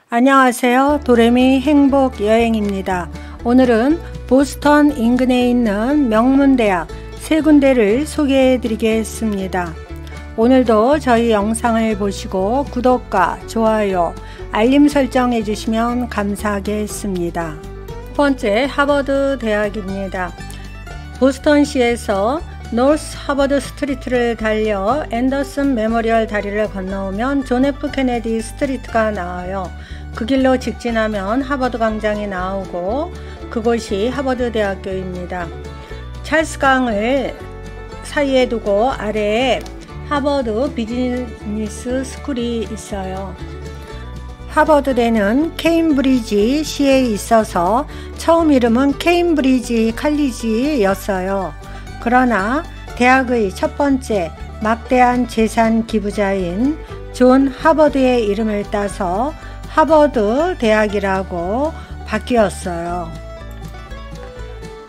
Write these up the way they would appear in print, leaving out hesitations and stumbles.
안녕하세요. 도레미 행복 여행입니다. 오늘은 보스턴 인근에 있는 명문대학 세 군데를 소개해 드리겠습니다. 오늘도 저희 영상을 보시고 구독과 좋아요, 알림 설정 해주시면 감사하겠습니다. 첫 번째 하버드 대학입니다. 보스턴시에서 노스 하버드 스트리트를 달려 앤더슨 메모리얼 다리를 건너오면 존 F 케네디 스트리트가 나와요. 그 길로 직진하면 하버드 광장이 나오고 그곳이 하버드 대학교입니다. 찰스 강을 사이에 두고 아래에 하버드 비즈니스 스쿨이 있어요. 하버드대는 케임브리지 시에 있어서 처음 이름은 케임브리지 칼리지였어요. 그러나 대학의 첫 번째 막대한 재산 기부자인 존 하버드의 이름을 따서 하버드 대학이라고 바뀌었어요.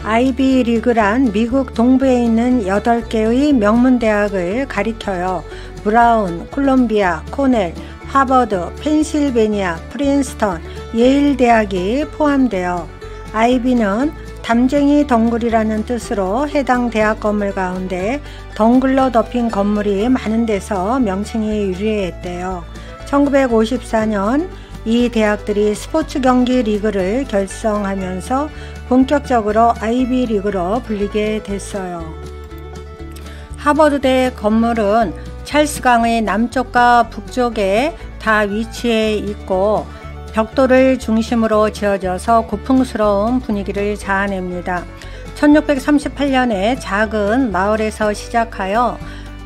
아이비 리그란 미국 동부에 있는 8개의 명문대학을 가리켜요. 브라운, 콜롬비아, 코넬, 하버드, 펜실베니아, 프린스턴, 예일 대학이 포함되어 아이비는 담쟁이 덩굴이라는 뜻으로 해당 대학 건물 가운데 덩굴로 덮인 건물이 많은 데서 명칭이 유래했대요. 1954년 이 대학들이 스포츠 경기 리그를 결성하면서 본격적으로 아이비 리그로 불리게 됐어요. 하버드대 건물은 찰스 강의 남쪽과 북쪽에 다 위치해 있고 벽돌을 중심으로 지어져서 고풍스러운 분위기를 자아냅니다. 1638년에 작은 마을에서 시작하여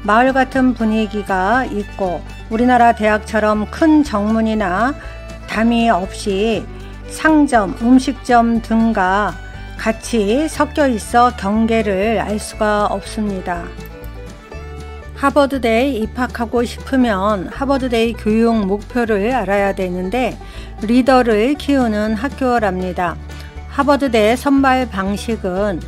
마을 같은 분위기가 있고 우리나라 대학처럼 큰 정문이나 담이 없이 상점, 음식점 등과 같이 섞여 있어 경계를 알 수가 없습니다. 하버드대에 입학하고 싶으면 하버드대의 교육 목표를 알아야 되는데 리더를 키우는 학교랍니다. 하버드대 선발 방식은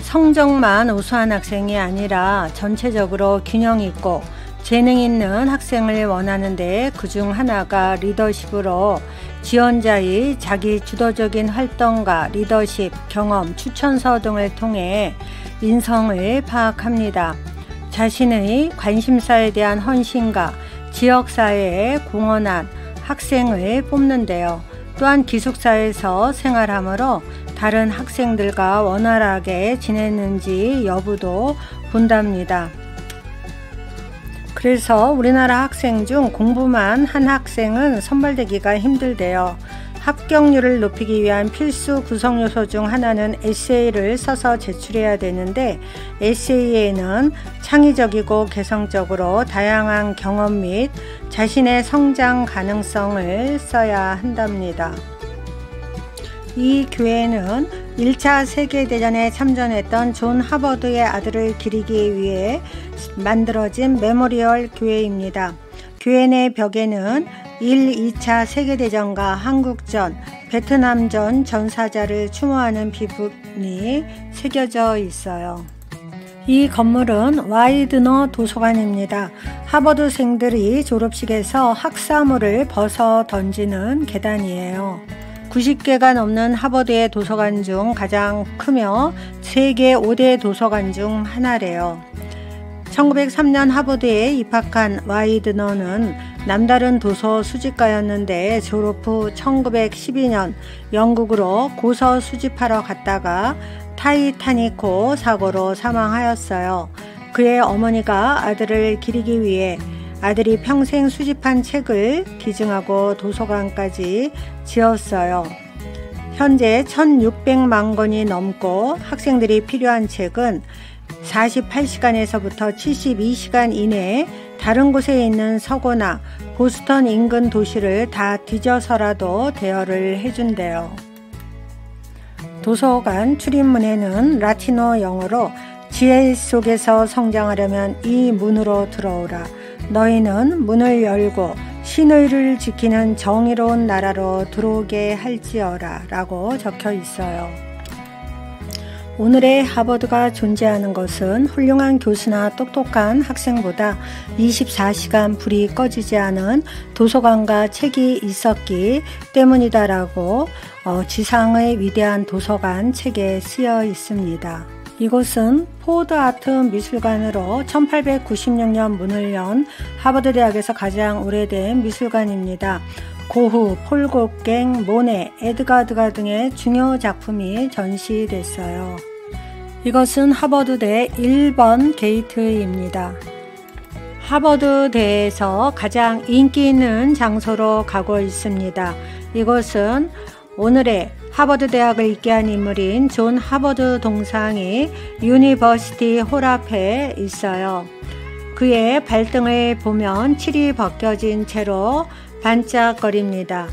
성적만 우수한 학생이 아니라 전체적으로 균형 있고 재능 있는 학생을 원하는데 그중 하나가 리더십으로 지원자의 자기 주도적인 활동과 리더십, 경험, 추천서 등을 통해 인성을 파악합니다. 자신의 관심사에 대한 헌신과 지역사회에 공헌한 학생을 뽑는데요. 또한 기숙사에서 생활하므로 다른 학생들과 원활하게 지냈는지 여부도 본답니다. 그래서 우리나라 학생 중 공부만 한 학생은 선발되기가 힘들대요. 합격률을 높이기 위한 필수 구성 요소 중 하나는 에세이를 써서 제출해야 되는데 에세이에는 창의적이고 개성적으로 다양한 경험 및 자신의 성장 가능성을 써야 한답니다. 이 교회는 1차 세계대전에 참전했던 존 하버드의 아들을 기리기 위해 만들어진 메모리얼 교회입니다. 교회 내 벽에는 1, 2차 세계대전과 한국전, 베트남전 전사자를 추모하는 비문이 새겨져 있어요. 이 건물은 와이드너 도서관입니다. 하버드생들이 졸업식에서 학사물을 벗어 던지는 계단이에요. 90개가 넘는 하버드의 도서관 중 가장 크며 세계 5대 도서관 중 하나래요. 1903년 하버드에 입학한 와이드너는 남다른 도서 수집가였는데 졸업 후 1912년 영국으로 고서 수집하러 갔다가 타이타닉호 사고로 사망하였어요. 그의 어머니가 아들을 기리기 위해 아들이 평생 수집한 책을 기증하고 도서관까지 지었어요. 현재 1600만 권이 넘고 학생들이 필요한 책은 48시간에서부터 72시간 이내에 다른 곳에 있는 서고나 보스턴 인근 도시를 다 뒤져서라도 대여를 해준대요. 도서관 출입문에는 라틴어 영어로 지혜 속에서 성장하려면 이 문으로 들어오라. 너희는 문을 열고 신의를 지키는 정의로운 나라로 들어오게 할지어라 라고 적혀 있어요. 오늘의 하버드가 존재하는 것은 훌륭한 교수나 똑똑한 학생보다 24시간 불이 꺼지지 않은 도서관과 책이 있었기 때문이다라고 지상의 위대한 도서관 책에 쓰여 있습니다. 이곳은 포드 아트 미술관으로 1896년 문을 연 하버드 대학에서 가장 오래된 미술관입니다. 고흐, 폴 고갱, 모네, 에드가드가 등의 중요 작품이 전시됐어요. 이것은 하버드대 1번 게이트입니다. 하버드대에서 가장 인기 있는 장소로 가고 있습니다. 이곳은 오늘의 하버드 대학을 있게 한 인물인 존 하버드 동상이 유니버시티 홀 앞에 있어요. 그의 발등을 보면 칠이 벗겨진 채로 반짝거립니다.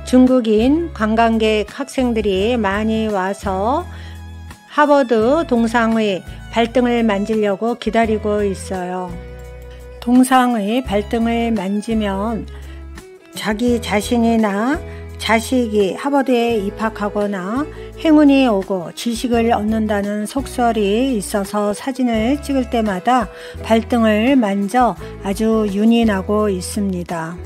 중국인 관광객 학생들이 많이 와서 하버드 동상의 발등을 만지려고 기다리고 있어요. 동상의 발등을 만지면 자기 자신이나 자식이 하버드에 입학하거나 행운이 오고 지식을 얻는다는 속설이 있어서 사진을 찍을 때마다 발등을 만져 아주 윤이 나고 있습니다.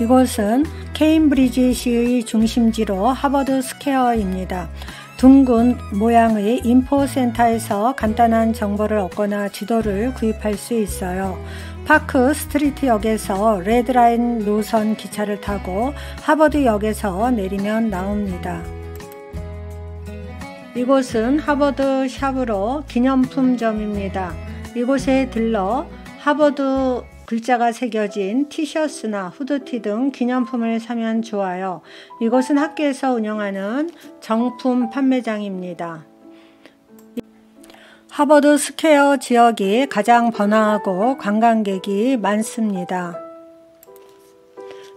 이곳은 케임브리지시의 중심지로 하버드 스퀘어입니다. 둥근 모양의 인포센터에서 간단한 정보를 얻거나 지도를 구입할 수 있어요. 파크 스트리트 역에서 레드라인 노선 기차를 타고 하버드 역에서 내리면 나옵니다. 이곳은 하버드 샵으로 기념품점입니다. 이곳에 들러 하버드 글자가 새겨진 티셔츠나 후드티 등 기념품을 사면 좋아요. 이곳은 학교에서 운영하는 정품 판매장입니다. 하버드 스퀘어 지역이 가장 번화하고 관광객이 많습니다.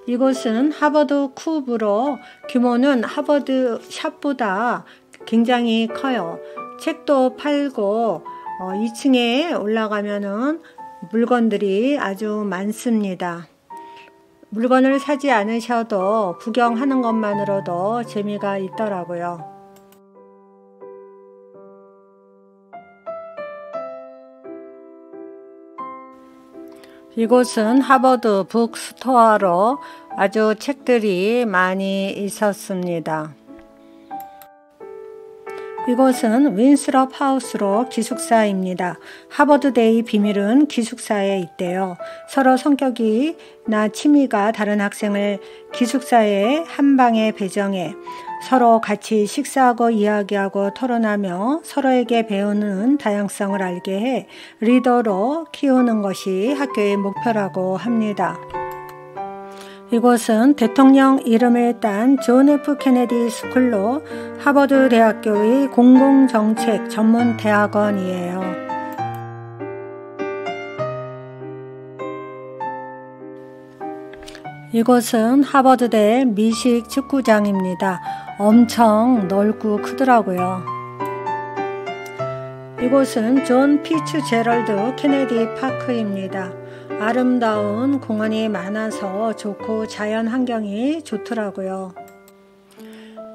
이곳은 하버드 쿱으로 규모는 하버드 샵보다 굉장히 커요. 책도 팔고 2층에 올라가면은 물건들이 아주 많습니다. 물건을 사지 않으셔도 구경하는 것만으로도 재미가 있더라고요. 이곳은 하버드 북스토어로 아주 책들이 많이 있었습니다. 이곳은 윈스럽 하우스로 기숙사입니다. 하버드대의 비밀은 기숙사에 있대요. 서로 성격이나 취미가 다른 학생을 기숙사에 한 방에 배정해 서로 같이 식사하고 이야기하고 토론하며 서로에게 배우는 다양성을 알게 해 리더로 키우는 것이 학교의 목표라고 합니다. 이곳은 대통령 이름을 딴 존 F 케네디 스쿨로 하버드 대학교의 공공정책 전문 대학원이에요. 이곳은 하버드대 미식 축구장입니다. 엄청 넓고 크더라고요. 이곳은 존 피츠제럴드 케네디 파크입니다. 아름다운 공원이 많아서 좋고 자연 환경이 좋더라고요.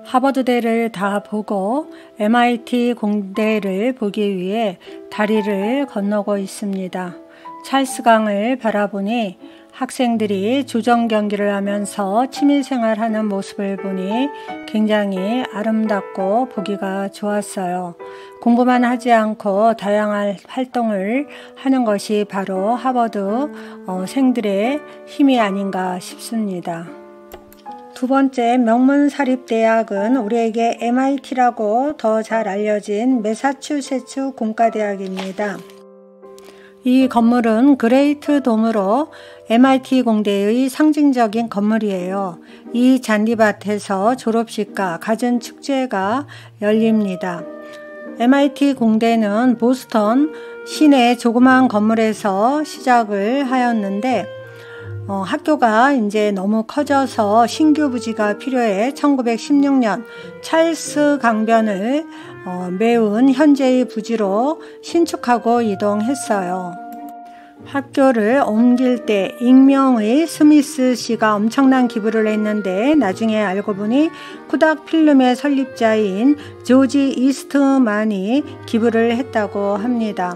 하버드대를 다 보고 MIT 공대를 보기 위해 다리를 건너고 있습니다. 찰스강을 바라보니 학생들이 조정 경기를 하면서 취미생활하는 모습을 보니 굉장히 아름답고 보기가 좋았어요. 공부만 하지 않고 다양한 활동을 하는 것이 바로 하버드 생들의 힘이 아닌가 싶습니다. 두 번째 명문사립대학은 우리에게 MIT라고 더 잘 알려진 매사추세츠 공과대학입니다. 이 건물은 그레이트 돔으로 MIT 공대의 상징적인 건물이에요. 이 잔디밭에서 졸업식과 갖은 축제가 열립니다. MIT 공대는 보스턴 시내 조그만 건물에서 시작을 하였는데 학교가 이제 너무 커져서 신규 부지가 필요해 1916년 찰스 강변을 메운 현재의 부지로 신축하고 이동했어요. 학교를 옮길 때 익명의 스미스 씨가 엄청난 기부를 했는데 나중에 알고 보니 코닥 필름의 설립자인 조지 이스트만이 기부를 했다고 합니다.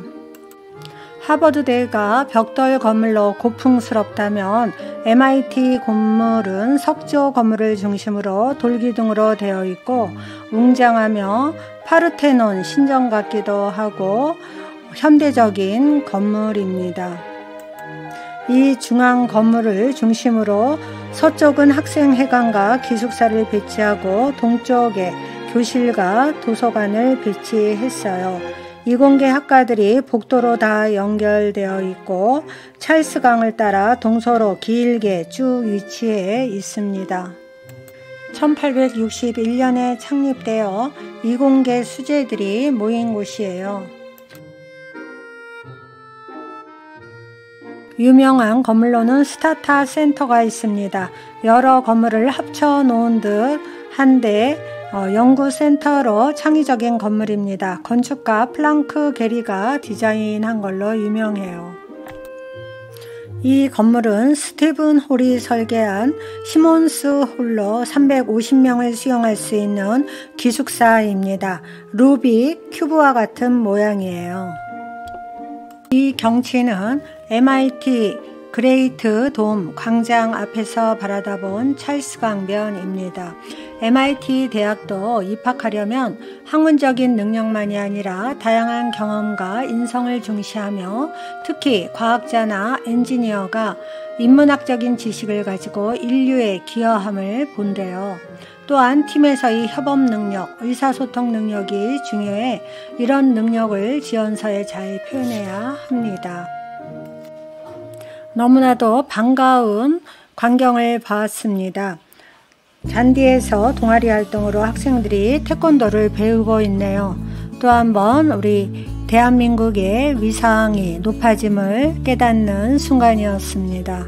하버드대가 벽돌 건물로 고풍스럽다면 MIT 건물은 석조 건물을 중심으로 돌기둥으로 되어 있고 웅장하며 파르테논 신전 같기도 하고 현대적인 건물입니다. 이 중앙 건물을 중심으로 서쪽은 학생회관과 기숙사를 배치하고 동쪽에 교실과 도서관을 배치했어요. 이공계 학과들이 복도로 다 연결되어 있고 찰스강을 따라 동서로 길게 쭉 위치해 있습니다. 1861년에 창립되어 이공계 수재들이 모인 곳이에요. 유명한 건물로는 스타타 센터가 있습니다. 여러 건물을 합쳐 놓은 듯 한데 연구센터로 창의적인 건물입니다. 건축가 플랑크 게리가 디자인한 걸로 유명해요. 이 건물은 스티븐 홀이 설계한 시몬스 홀로 350명을 수용할 수 있는 기숙사입니다. 루빅 큐브와 같은 모양이에요. 이 경치는 MIT 그레이트 돔 광장 앞에서 바라다본 찰스강변입니다. MIT 대학도 입학하려면 학문적인 능력만이 아니라 다양한 경험과 인성을 중시하며 특히 과학자나 엔지니어가 인문학적인 지식을 가지고 인류에 기여함을 본대요. 또한 팀에서의 협업 능력, 의사소통 능력이 중요해 이런 능력을 지원서에 잘 표현해야 합니다. 너무나도 반가운 광경을 봤습니다. 잔디에서 동아리 활동으로 학생들이 태권도를 배우고 있네요. 또 한번 우리 대한민국의 위상이 높아짐을 깨닫는 순간이었습니다.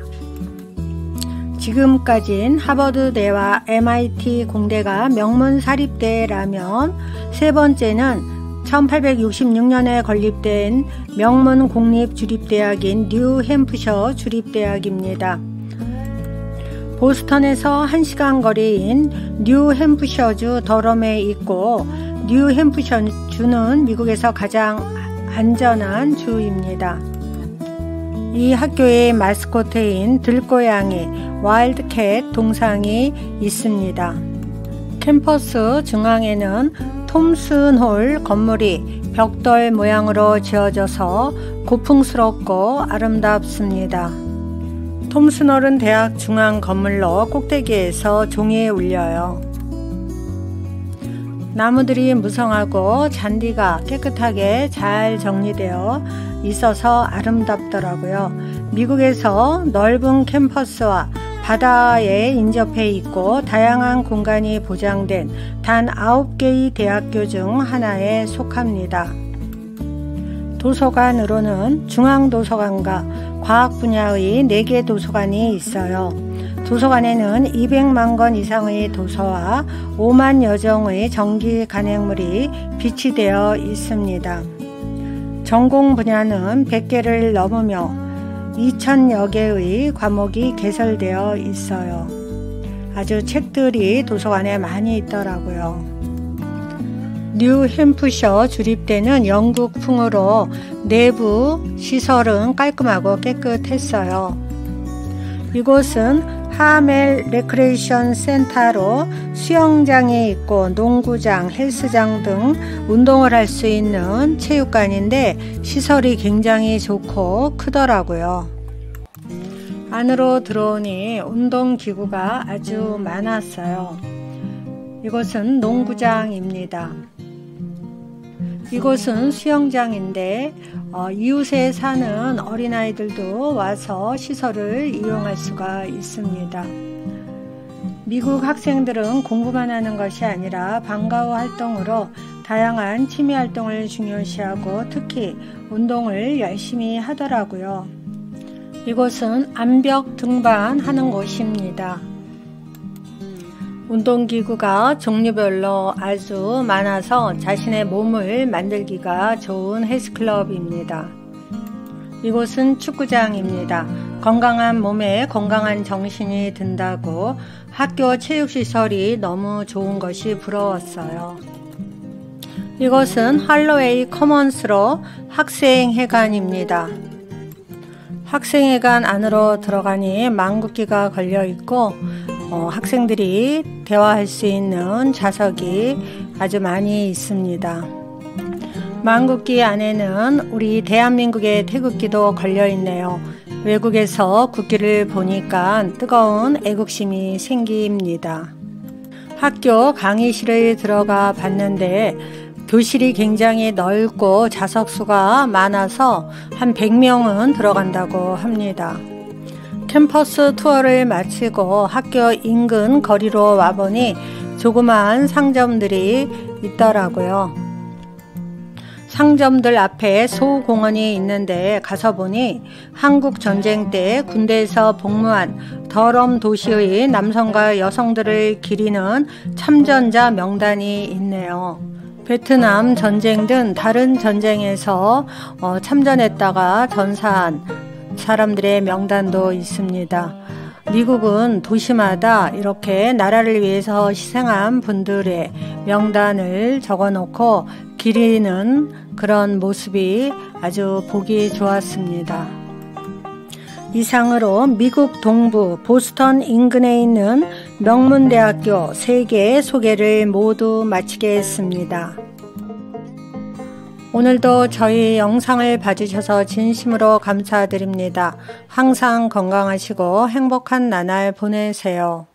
지금까진 하버드대와 MIT 공대가 명문사립대라면 세 번째는 1866년에 건립된 명문 공립주립대학인 뉴햄프셔 주립대학입니다. 보스턴에서 1시간 거리인 뉴햄프셔주 더럼에 있고 뉴햄프셔주는 미국에서 가장 안전한 주입니다. 이 학교의 마스코트인 들고양이 와일드캣 동상이 있습니다. 캠퍼스 중앙에는 톰슨홀 건물이 벽돌 모양으로 지어져서 고풍스럽고 아름답습니다. 톰슨홀은 대학 중앙 건물로 꼭대기에서 종이 울려요. 나무들이 무성하고 잔디가 깨끗하게 잘 정리되어 있어서 아름답더라고요. 미국에서 넓은 캠퍼스와 바다에 인접해 있고 다양한 공간이 보장된 단 9개의 대학교 중 하나에 속합니다. 도서관으로는 중앙도서관과 과학 분야의 4개 도서관이 있어요. 도서관에는 200만 권 이상의 도서와 5만여 종의 정기 간행물이 비치되어 있습니다. 전공 분야는 100개를 넘으며 2000여 개의 과목이 개설되어 있어요. 아주 책들이 도서관에 많이 있더라고요. 뉴햄프셔 주립대는 영국풍으로 내부 시설은 깔끔하고 깨끗했어요. 이곳은 하멜 레크레이션 센터로 수영장이 있고 농구장, 헬스장 등 운동을 할 수 있는 체육관인데 시설이 굉장히 좋고 크더라고요. 안으로 들어오니 운동기구가 아주 많았어요. 이곳은 농구장입니다. 이곳은 수영장인데 이웃에 사는 어린아이들도 와서 시설을 이용할 수가 있습니다. 미국 학생들은 공부만 하는 것이 아니라 방과후 활동으로 다양한 취미 활동을 중요시하고 특히 운동을 열심히 하더라고요. 이곳은 암벽 등반하는 곳입니다. 운동기구가 종류별로 아주 많아서 자신의 몸을 만들기가 좋은 헬스클럽입니다. 이곳은 축구장입니다. 건강한 몸에 건강한 정신이 든다고 학교 체육시설이 너무 좋은 것이 부러웠어요. 이곳은 할로웨이 커먼스로 학생회관입니다. 학생회관 안으로 들어가니 망국기가 걸려 있고 학생들이 대화할 수 있는 좌석이 아주 많이 있습니다. 망국기 안에는 우리 대한민국의 태극기도 걸려 있네요. 외국에서 국기를 보니까 뜨거운 애국심이 생깁니다. 학교 강의실에 들어가 봤는데 교실이 굉장히 넓고 좌석수가 많아서 한 100명은 들어간다고 합니다. 캠퍼스 투어를 마치고 학교 인근 거리로 와보니 조그마한 상점들이 있더라고요. 상점들 앞에 소공원이 있는데 가서 보니 한국 전쟁 때 군대에서 복무한 더럼 도시의 남성과 여성들을 기리는 참전자 명단이 있네요. 베트남 전쟁 등 다른 전쟁에서 참전했다가 전사한 사람들의 명단도 있습니다. 미국은 도시마다 이렇게 나라를 위해서 희생한 분들의 명단을 적어놓고 기리는 그런 모습이 아주 보기 좋았습니다. 이상으로 미국 동부 보스턴 인근에 있는 명문대학교 3개 소개를 모두 마치겠습니다. 오늘도 저희 영상을 봐주셔서 진심으로 감사드립니다. 항상 건강하시고 행복한 나날 보내세요.